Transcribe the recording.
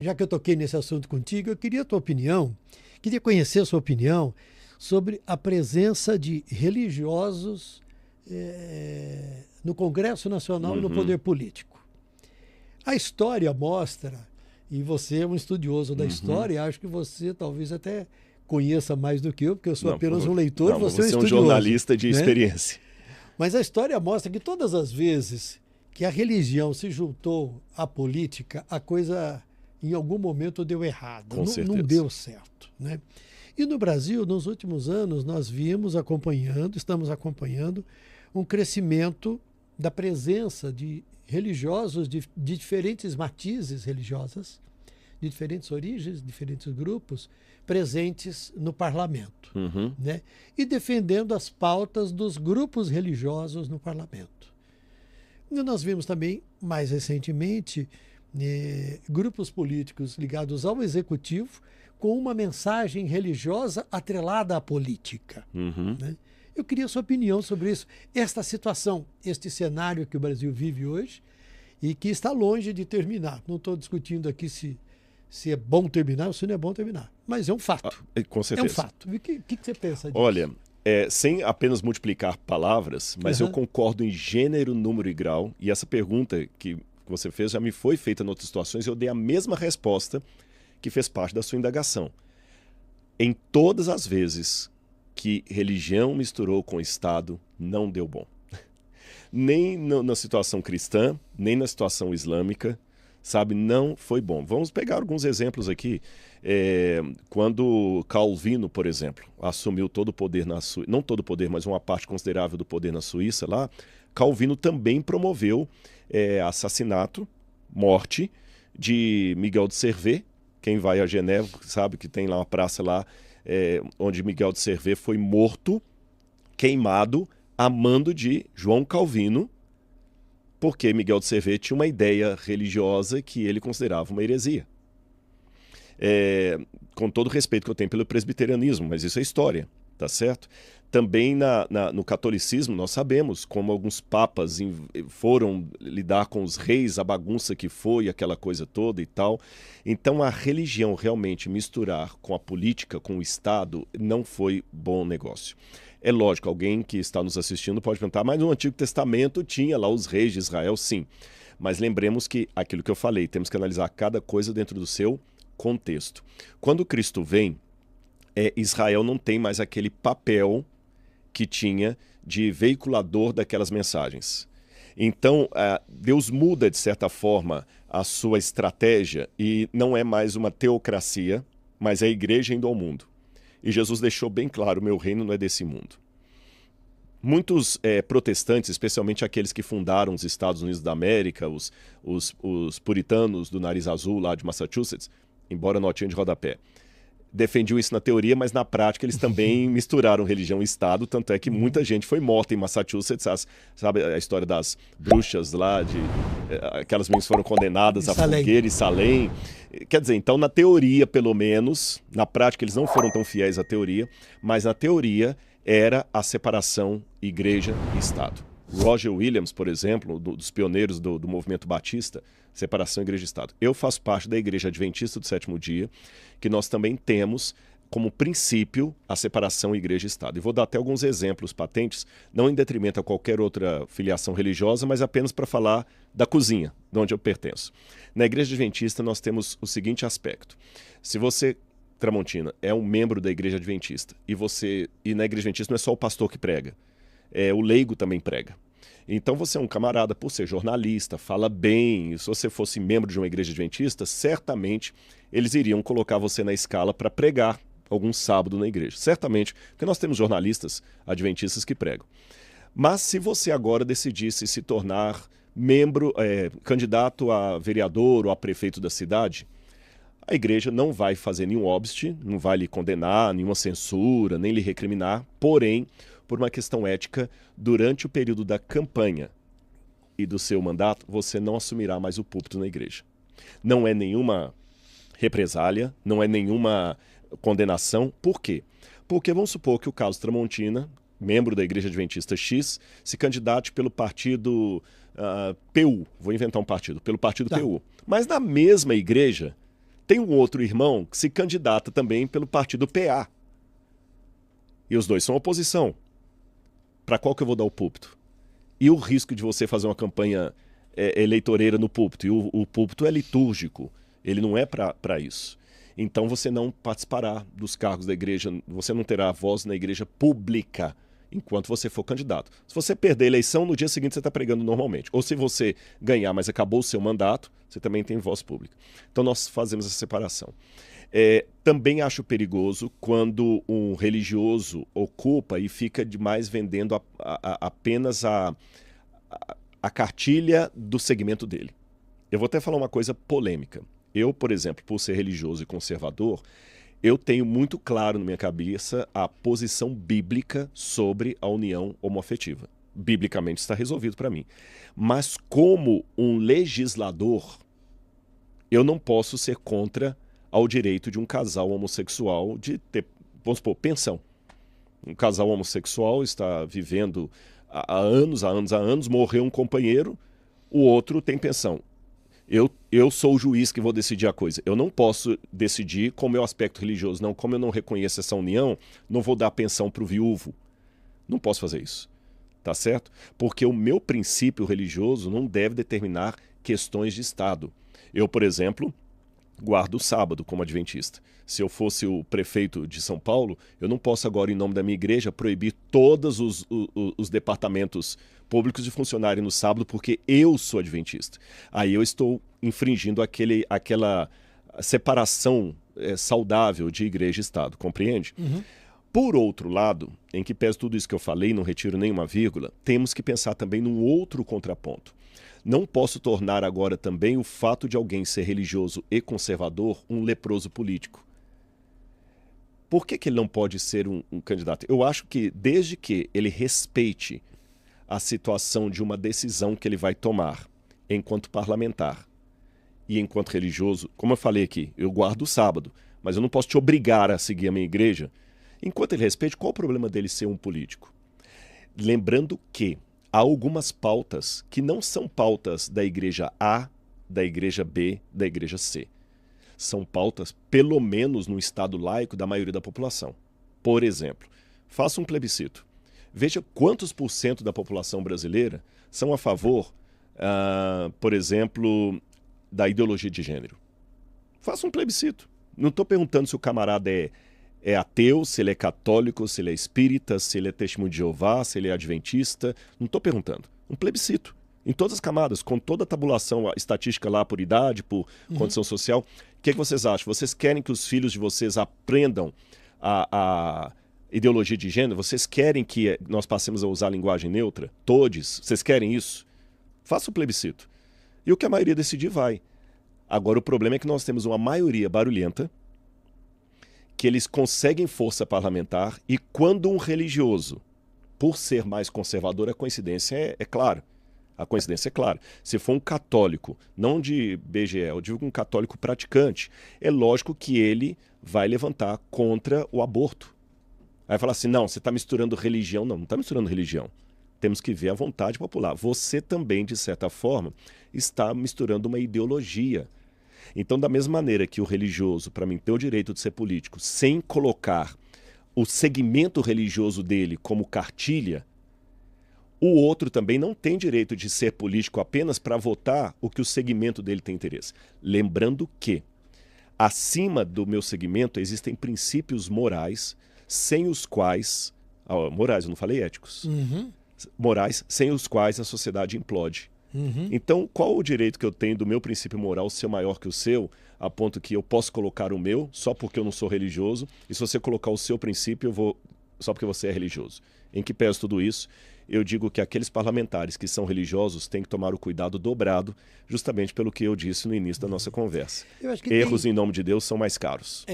Já que eu toquei nesse assunto contigo, eu queria a tua opinião, queria conhecer a sua opinião sobre a presença de religiosos no Congresso Nacional e no Uhum, poder político. A história mostra, e você é um estudioso da uhum. história, e acho que você talvez até conheça mais do que eu, porque eu sou Não, apenas um leitor e não, mas você é um você é um estudioso, jornalista de né? experiência. Mas a história mostra que todas as vezes que a religião se juntou à política, a coisa em algum momento deu errado, Com não certeza. deu certo, né? E no Brasil, nos últimos anos, nós vimos acompanhando, estamos acompanhando um crescimento da presença de religiosos de diferentes matizes religiosas, de diferentes origens, diferentes grupos, presentes no parlamento, Uhum. né? E defendendo as pautas dos grupos religiosos no parlamento. E nós vimos também, mais recentemente, grupos políticos ligados ao executivo com uma mensagem religiosa atrelada à política, Uhum. né? Eu queria a sua opinião sobre isso. Esta situação, este cenário que o Brasil vive hoje e que está longe de terminar. Não estou discutindo aqui se é bom terminar ou se não é bom terminar. Mas é um fato. Com É um certeza. fato. O que você pensa Olha, disso? sem apenas multiplicar palavras, mas eu Uhum. concordo em gênero, número e grau. E essa pergunta que você fez já me foi feita em outras situações e eu dei a mesma resposta que fez parte da sua indagação. Em todas as vezes que religião misturou com Estado, não deu bom. Nem na situação cristã, nem na situação islâmica, sabe, não foi bom. Vamos pegar alguns exemplos aqui. Quando Calvino, por exemplo, assumiu todo o poder na Suíça, não todo o poder, mas uma parte considerável do poder na Suíça lá, Calvino também promoveu assassinato, morte de Miguel de Cervet. Quem vai a Genebra sabe que tem lá uma praça lá onde Miguel de Cervet foi morto, queimado, a mando de João Calvino, porque Miguel de Cervet tinha uma ideia religiosa que ele considerava uma heresia. Com todo o respeito que eu tenho pelo presbiterianismo, mas isso é história, tá certo? Também no catolicismo nós sabemos como alguns papas foram lidar com os reis, a bagunça que foi, aquela coisa toda e tal. Então a religião realmente misturar com a política, com o Estado, não foi bom negócio. É lógico, alguém que está nos assistindo pode perguntar, mas no Antigo Testamento tinha lá os reis de Israel, sim. Mas lembremos que aquilo que eu falei, temos que analisar cada coisa dentro do seu contexto. Quando Cristo vem, Israel não tem mais aquele papel que tinha de veiculador daquelas mensagens. Então, Deus muda, de certa forma, a sua estratégia e não é mais uma teocracia, mas é a igreja indo ao mundo. E Jesus deixou bem claro, o meu reino não é desse mundo. Muitos protestantes, especialmente aqueles que fundaram os Estados Unidos da América, os puritanos do nariz azul lá de Massachusetts, embora notinha de rodapé, defendiam isso na teoria, mas na prática eles também misturaram religião e Estado, tanto é que muita gente foi morta em Massachusetts, sabe a história das bruxas lá, aquelas meninas foram condenadas a fogueira e Salem. Quer dizer, então na teoria, pelo menos, na prática eles não foram tão fiéis à teoria, mas na teoria era a separação igreja e Estado. Roger Williams, por exemplo, dos pioneiros do movimento batista, separação igreja e Estado. Eu faço parte da Igreja Adventista do Sétimo Dia, que nós também temos como princípio a separação igreja e Estado. E vou dar até alguns exemplos patentes, não em detrimento a qualquer outra filiação religiosa, mas apenas para falar da cozinha, de onde eu pertenço. Na Igreja Adventista nós temos o seguinte aspecto. Se você, Tramontina, é um membro da Igreja Adventista e na Igreja Adventista não é só o pastor que prega, o leigo também prega. Então você é um camarada, por ser jornalista, fala bem, e se você fosse membro de uma igreja adventista, certamente eles iriam colocar você na escala para pregar algum sábado na igreja. Certamente, porque nós temos jornalistas adventistas que pregam. Mas se você agora decidisse se tornar membro, candidato a vereador ou a prefeito da cidade, a igreja não vai fazer nenhum óbice, não vai lhe condenar, nenhuma censura, nem lhe recriminar, porém, por uma questão ética, durante o período da campanha e do seu mandato, você não assumirá mais o púlpito na igreja. Não é nenhuma represália, não é nenhuma condenação. Por quê? Porque vamos supor que o Carlos Tramontina, membro da Igreja Adventista X, se candidate pelo partido PU, vou inventar um partido, pelo partido PU. Mas na mesma igreja Tem um outro irmão que se candidata também pelo partido PA. E os dois são oposição. Para qual que eu vou dar o púlpito? E o risco de você fazer uma campanha eleitoreira no púlpito? E o púlpito é litúrgico, ele não é para isso. Então você não participará dos cargos da igreja, você não terá voz na igreja pública enquanto você for candidato. Se você perder a eleição, no dia seguinte você está pregando normalmente. Ou se você ganhar, mas acabou o seu mandato, você também tem voz pública. Então nós fazemos essa separação. Também acho perigoso quando um religioso ocupa e fica demais vendendo apenas a cartilha do segmento dele. Eu vou até falar uma coisa polêmica. Eu, por exemplo, por ser religioso e conservador, eu tenho muito claro na minha cabeça a posição bíblica sobre a união homoafetiva. Biblicamente está resolvido para mim. Mas como um legislador, eu não posso ser contra ao direito de um casal homossexual de ter, vamos supor, pensão. Um casal homossexual está vivendo há anos, morreu um companheiro, o outro tem pensão. Eu sou o juiz que vou decidir a coisa. Eu não posso decidir com o meu aspecto religioso. Não, como eu não reconheço essa união, não vou dar pensão para o viúvo. Não posso fazer isso. Tá certo? Porque o meu princípio religioso não deve determinar questões de Estado. Eu, por exemplo, guardo o sábado como adventista. Se eu fosse o prefeito de São Paulo, eu não posso agora, em nome da minha igreja, proibir todos os departamentos públicos de funcionarem no sábado porque eu sou adventista. Aí eu estou infringindo aquela separação saudável de igreja e Estado, compreende? Uhum. Por outro lado, em que pese tudo isso que eu falei, não retiro nenhuma vírgula, temos que pensar também num outro contraponto. Não posso tornar agora também o fato de alguém ser religioso e conservador um leproso político. Por que ele não pode ser um candidato? Eu acho que desde que ele respeite a situação de uma decisão que ele vai tomar enquanto parlamentar e enquanto religioso, como eu falei aqui, eu guardo o sábado, mas eu não posso te obrigar a seguir a minha igreja. Enquanto ele respeite, qual o problema dele ser um político? Lembrando que há algumas pautas que não são pautas da igreja A, da igreja B, da igreja C. São pautas, pelo menos no estado laico, da maioria da população. Por exemplo, faça um plebiscito. Veja quantos por cento da população brasileira são a favor, por exemplo, da ideologia de gênero. Faça um plebiscito. Não estou perguntando se o camarada é ateu, se ele é católico, se ele é espírita, se ele é testemunho de Jeová, se ele é adventista. Não estou perguntando. Um plebiscito. Em todas as camadas, com toda a tabulação a estatística lá por idade, por condição social. O que vocês acham? Vocês querem que os filhos de vocês aprendam a ideologia de gênero? Vocês querem que nós passemos a usar a linguagem neutra? Todes? Vocês querem isso? Faça o plebiscito. E o que a maioria decidir vai. Agora o problema é que nós temos uma maioria barulhenta, que eles conseguem força parlamentar, e quando um religioso, por ser mais conservador, a coincidência é clara. A coincidência é clara. Se for um católico, não de BGE, eu digo um católico praticante, é lógico que ele vai levantar contra o aborto. Aí falar assim, não, você está misturando religião. Não, não está misturando religião. Temos que ver a vontade popular. Você também, de certa forma, está misturando uma ideologia. Então, da mesma maneira que o religioso, para mim, tem o direito de ser político, sem colocar o segmento religioso dele como cartilha, o outro também não tem direito de ser político apenas para votar o que o segmento dele tem interesse. Lembrando que, acima do meu segmento, existem princípios morais, sem os quais... morais, eu não falei éticos. Morais, sem os quais a sociedade implode. Então, qual o direito que eu tenho do meu princípio moral ser maior que o seu, a ponto que eu posso colocar o meu só porque eu não sou religioso, e se você colocar o seu princípio, eu vou só porque você é religioso? Em que pese tudo isso, eu digo que aqueles parlamentares que são religiosos têm que tomar o cuidado dobrado, justamente pelo que eu disse no início da nossa conversa. Erros em nome de Deus são mais caros.